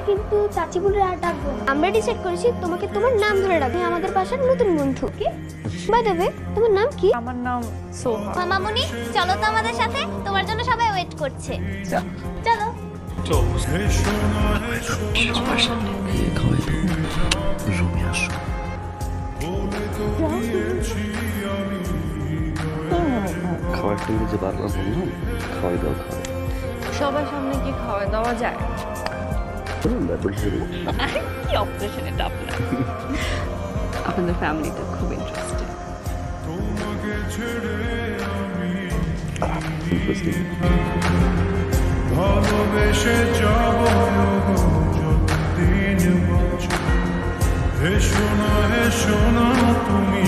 কিন্তু চাচি বলে আর ডাকবো না। আমরা ডিসাইড করেছি তোমাকে তোমার নাম ধরে রাখবে, আমাদের বাসার নতুন বন্ধু। কি বাই দ্য ওয়ে, তোমার নাম কি? আমার নাম সোহা। মামামুনি চলো তো আমাদের সাথে, তোমার জন্য সবাই ওয়েট করছে। চলো। সবার সামনে বিয়ে খাওয়াই দেবো, রুমে আসো। খাওয়ার টেবিলে যে বারবার বললাম খাওয়াই দাও খাওয়াই। সবার সামনে কি খাওয়া দাওয়া যায়? ব্যাপার কি অপারেশন এটা আপনার? আপনাদের ফ্যামিলিটা খুব ইন্টারেস্টিং। ইন্টারেস্টিং। ভালোবেসে যাব যতদিন বাঁচব, হে সোনা তুমি